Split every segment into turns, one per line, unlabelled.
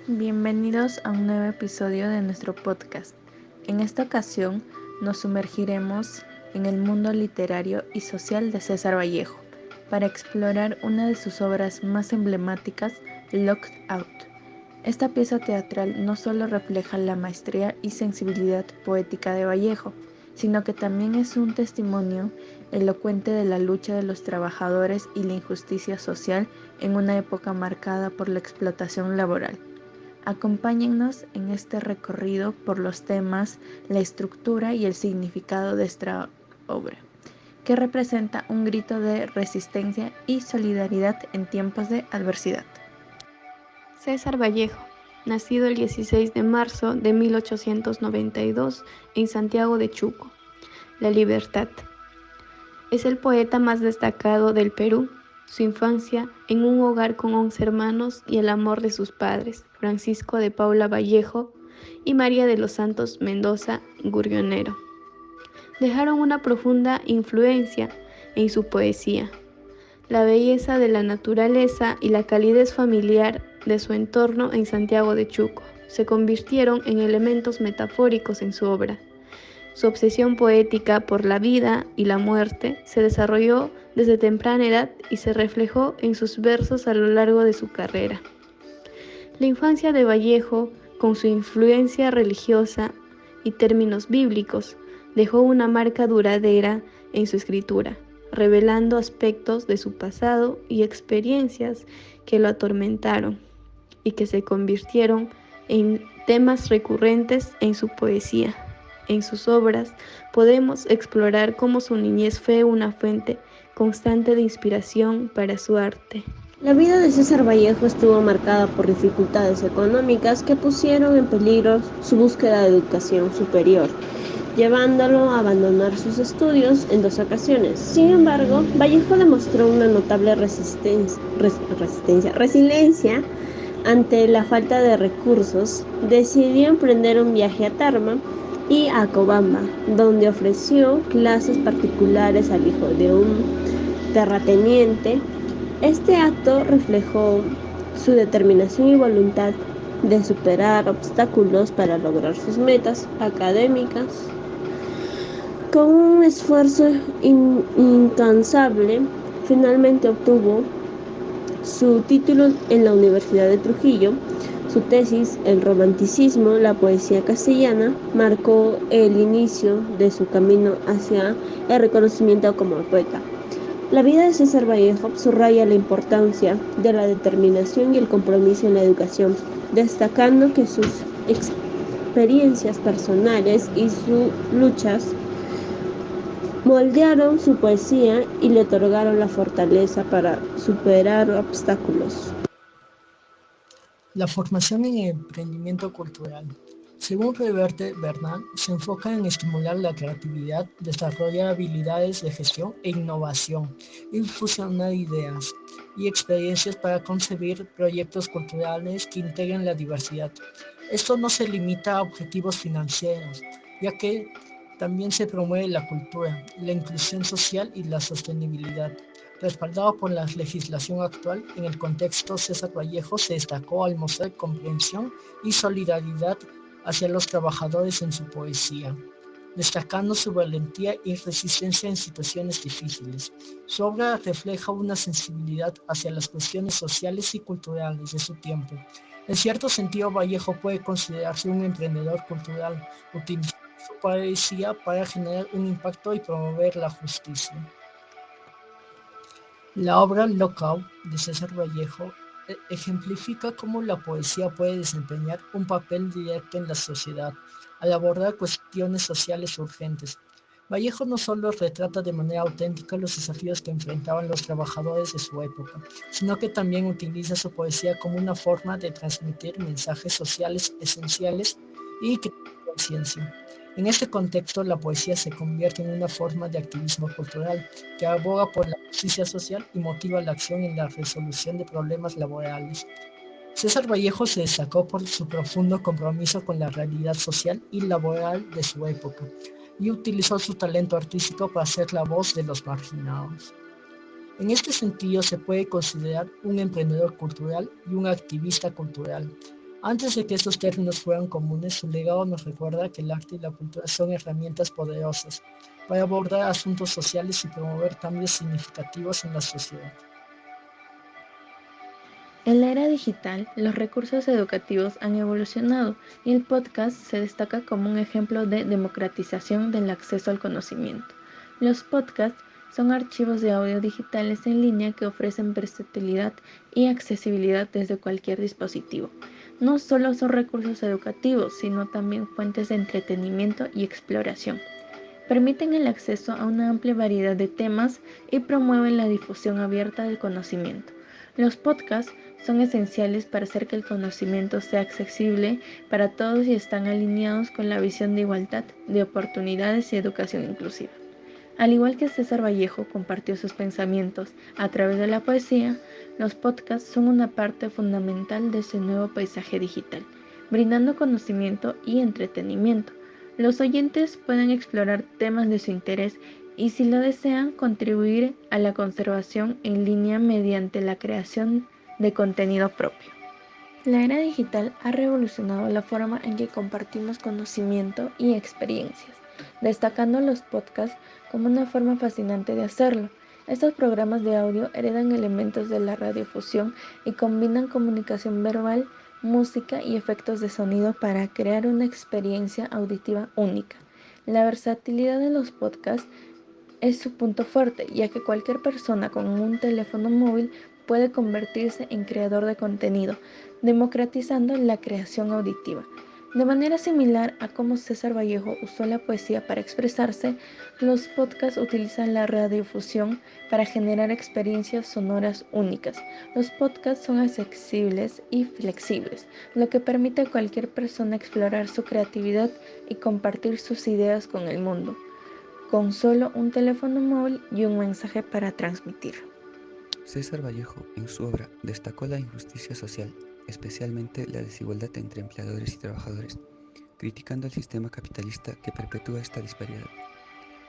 Bienvenidos a un nuevo episodio de nuestro podcast. En esta ocasión nos sumergiremos en el mundo literario y social de César Vallejo para explorar una de sus obras más emblemáticas, Locked Out. Esta pieza teatral no solo refleja la maestría y sensibilidad poética de Vallejo, sino que también es un testimonio elocuente de la lucha de los trabajadores y la injusticia social en una época marcada por la explotación laboral. Acompáñennos en este recorrido por los temas, la estructura y el significado de esta obra, que representa un grito de resistencia y solidaridad en tiempos de adversidad.
César Vallejo, nacido el 16 de marzo de 1892 en Santiago de Chuco, La Libertad. Es el poeta más destacado del Perú. Su infancia en un hogar con 11 hermanos y el amor de sus padres, Francisco de Paula Vallejo y María de los Santos Mendoza Gurionero, dejaron una profunda influencia en su poesía. La belleza de la naturaleza y la calidez familiar de su entorno en Santiago de Chuco se convirtieron en elementos metafóricos en su obra. Su obsesión poética por la vida y la muerte se desarrolló desde temprana edad y se reflejó en sus versos a lo largo de su carrera. La infancia de Vallejo, con su influencia religiosa y términos bíblicos, dejó una marca duradera en su escritura, revelando aspectos de su pasado y experiencias que lo atormentaron y que se convirtieron en temas recurrentes en su poesía. En sus obras podemos explorar cómo su niñez fue una fuente constante de inspiración para su arte.
La vida de César Vallejo estuvo marcada por dificultades económicas que pusieron en peligro su búsqueda de educación superior, llevándolo a abandonar sus estudios en 2 ocasiones. Sin embargo, Vallejo demostró una notable resiliencia ante la falta de recursos. Decidió emprender un viaje a Tarma y a Cobamba, donde ofreció clases particulares al hijo de un terrateniente. Este acto reflejó su determinación y voluntad de superar obstáculos para lograr sus metas académicas. Con un esfuerzo incansable, finalmente obtuvo su título en la Universidad de Trujillo. Su tesis, El romanticismo, la poesía castellana, marcó el inicio de su camino hacia el reconocimiento como poeta. La vida de César Vallejo subraya la importancia de la determinación y el compromiso en la educación, destacando que sus experiencias personales y sus luchas moldearon su poesía y le otorgaron la fortaleza para superar obstáculos.
La formación en el emprendimiento cultural. Según Reverte Bernal, se enfoca en estimular la creatividad, desarrollar habilidades de gestión e innovación, y fusionar ideas y experiencias para concebir proyectos culturales que integren la diversidad. Esto no se limita a objetivos financieros, ya que también se promueve la cultura, la inclusión social y la sostenibilidad. Respaldado por la legislación actual, en el contexto César Vallejo se destacó al mostrar comprensión y solidaridad hacia los trabajadores en su poesía, destacando su valentía y resistencia en situaciones difíciles. Su obra refleja una sensibilidad hacia las cuestiones sociales y culturales de su tiempo. En cierto sentido, Vallejo puede considerarse un emprendedor cultural, utilizando su poesía para generar un impacto y promover la justicia. La obra Lockout de César Vallejo ejemplifica cómo la poesía puede desempeñar un papel directo en la sociedad al abordar cuestiones sociales urgentes. Vallejo no solo retrata de manera auténtica los desafíos que enfrentaban los trabajadores de su época, sino que también utiliza su poesía como una forma de transmitir mensajes sociales esenciales y crear conciencia. En este contexto, la poesía se convierte en una forma de activismo cultural que aboga por la justicia social y motiva la acción en la resolución de problemas laborales. César Vallejo se destacó por su profundo compromiso con la realidad social y laboral de su época y utilizó su talento artístico para ser la voz de los marginados. En este sentido, se puede considerar un emprendedor cultural y un activista cultural. Antes de que estos términos fueran comunes, su legado nos recuerda que el arte y la cultura son herramientas poderosas para abordar asuntos sociales y promover cambios significativos en la sociedad.
En la era digital, los recursos educativos han evolucionado y el podcast se destaca como un ejemplo de democratización del acceso al conocimiento. Los podcasts son archivos de audio digitales en línea que ofrecen versatilidad y accesibilidad desde cualquier dispositivo. No solo son recursos educativos, sino también fuentes de entretenimiento y exploración. Permiten el acceso a una amplia variedad de temas y promueven la difusión abierta del conocimiento. Los podcasts son esenciales para hacer que el conocimiento sea accesible para todos y están alineados con la visión de igualdad, de oportunidades y educación inclusiva. Al igual que César Vallejo compartió sus pensamientos a través de la poesía, los podcasts son una parte fundamental de ese nuevo paisaje digital, brindando conocimiento y entretenimiento. Los oyentes pueden explorar temas de su interés y, si lo desean, contribuir a la conservación en línea mediante la creación de contenido propio. La era digital ha revolucionado la forma en que compartimos conocimiento y experiencias, destacando los podcasts como una forma fascinante de hacerlo. Estos programas de audio heredan elementos de la radiofusión y combinan comunicación verbal, música y efectos de sonido para crear una experiencia auditiva única. La versatilidad de los podcasts es su punto fuerte, ya que cualquier persona con un teléfono móvil puede convertirse en creador de contenido, democratizando la creación auditiva. De manera similar a cómo César Vallejo usó la poesía para expresarse, los podcasts utilizan la radiofusión para generar experiencias sonoras únicas. Los podcasts son accesibles y flexibles, lo que permite a cualquier persona explorar su creatividad y compartir sus ideas con el mundo con solo un teléfono móvil y un mensaje para transmitir.
César Vallejo, en su obra, destacó la injusticia social, especialmente la desigualdad entre empleadores y trabajadores, criticando el sistema capitalista que perpetúa esta disparidad.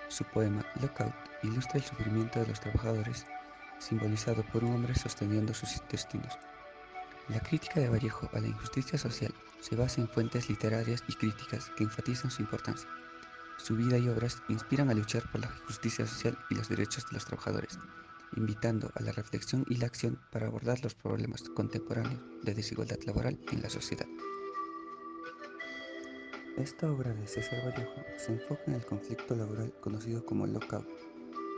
Su poema Lockout ilustra el sufrimiento de los trabajadores, simbolizado por un hombre sosteniendo sus intestinos. La crítica de Vallejo a la injusticia social se basa en fuentes literarias y críticas que enfatizan su importancia. Su vida y obras inspiran a luchar por la justicia social y los derechos de los trabajadores, invitando a la reflexión y la acción para abordar los problemas contemporáneos de desigualdad laboral en la sociedad. Esta obra de César Vallejo se enfoca en el conflicto laboral conocido como lockout,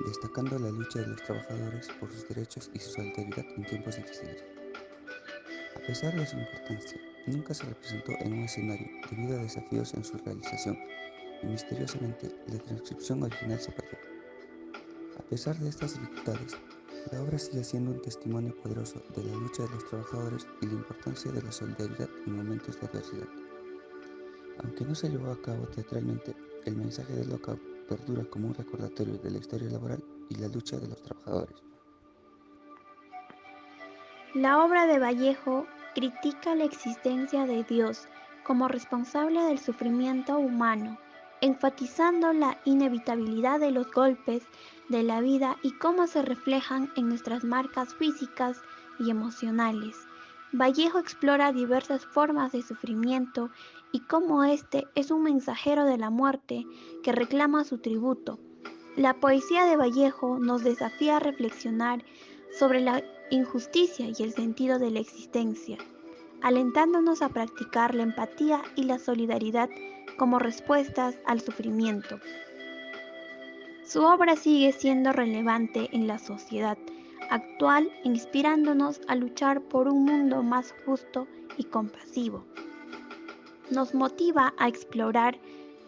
destacando la lucha de los trabajadores por sus derechos y su solidaridad en tiempos difíciles. A pesar de su importancia, nunca se representó en un escenario debido a desafíos en su realización y misteriosamente la transcripción original se perdió. A pesar de estas dificultades, la obra sigue siendo un testimonio poderoso de la lucha de los trabajadores y la importancia de la solidaridad en momentos de adversidad. Aunque no se llevó a cabo teatralmente, el mensaje del lockout perdura como un recordatorio de la historia laboral y la lucha de los trabajadores.
La obra de Vallejo critica la existencia de Dios como responsable del sufrimiento humano, enfatizando la inevitabilidad de los golpes de la vida y cómo se reflejan en nuestras marcas físicas y emocionales. Vallejo explora diversas formas de sufrimiento y cómo este es un mensajero de la muerte que reclama su tributo. La poesía de Vallejo nos desafía a reflexionar sobre la injusticia y el sentido de la existencia, alentándonos a practicar la empatía y la solidaridad como respuestas al sufrimiento. Su obra sigue siendo relevante en la sociedad actual, inspirándonos a luchar por un mundo más justo y compasivo. Nos motiva a explorar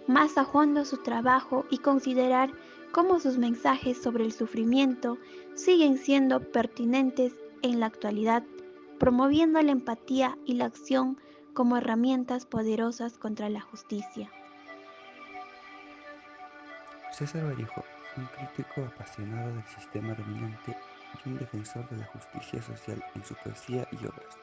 más a fondo su trabajo y considerar cómo sus mensajes sobre el sufrimiento siguen siendo pertinentes en la actualidad, promoviendo la empatía y la acción como herramientas poderosas contra la justicia.
César Vallejo fue un crítico apasionado del sistema dominante y un defensor de la justicia social en su poesía y obras.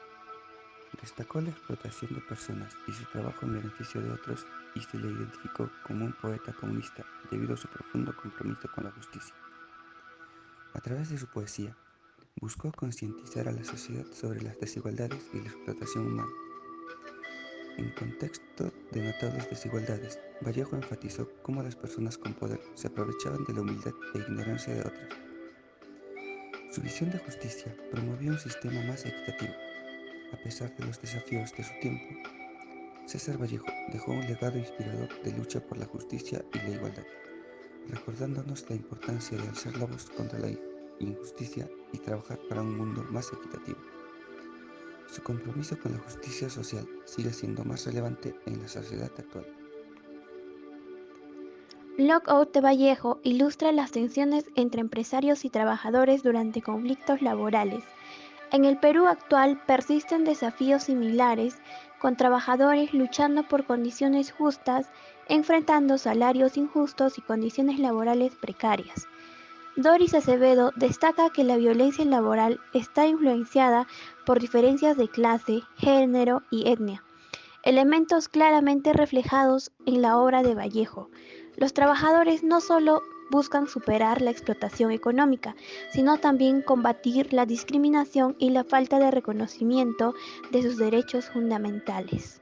Destacó la explotación de personas y su trabajo en beneficio de otros y se le identificó como un poeta comunista debido a su profundo compromiso con la justicia. A través de su poesía, buscó concientizar a la sociedad sobre las desigualdades y la explotación humana. En contexto de notables desigualdades, Vallejo enfatizó cómo las personas con poder se aprovechaban de la humildad e ignorancia de otras. Su visión de justicia promovía un sistema más equitativo. A pesar de los desafíos de su tiempo, César Vallejo dejó un legado inspirador de lucha por la justicia y la igualdad, recordándonos la importancia de alzar la voz contra la injusticia y trabajar para un mundo más equitativo. Su compromiso con la justicia social sigue siendo más relevante en la sociedad actual.
Lockout de Vallejo ilustra las tensiones entre empresarios y trabajadores durante conflictos laborales. En el Perú actual persisten desafíos similares, con trabajadores luchando por condiciones justas, enfrentando salarios injustos y condiciones laborales precarias. Doris Acevedo destaca que la violencia laboral está influenciada por diferencias de clase, género y etnia, elementos claramente reflejados en la obra de Vallejo. Los trabajadores no solo buscan superar la explotación económica, sino también combatir la discriminación y la falta de reconocimiento de sus derechos fundamentales.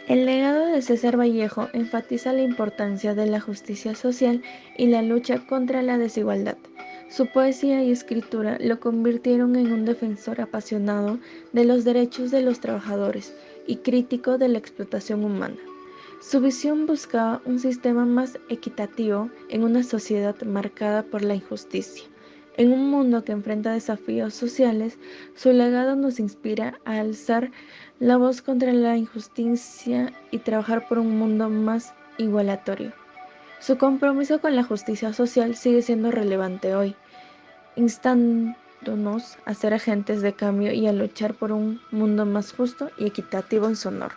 El legado de César Vallejo enfatiza la importancia de la justicia social y la lucha contra la desigualdad. Su poesía y escritura lo convirtieron en un defensor apasionado de los derechos de los trabajadores y crítico de la explotación humana. Su visión buscaba un sistema más equitativo en una sociedad marcada por la injusticia. En un mundo que enfrenta desafíos sociales, su legado nos inspira a alzar la voz contra la injusticia y trabajar por un mundo más igualatorio. Su compromiso con la justicia social sigue siendo relevante hoy, instándonos a ser agentes de cambio y a luchar por un mundo más justo y equitativo en su honor.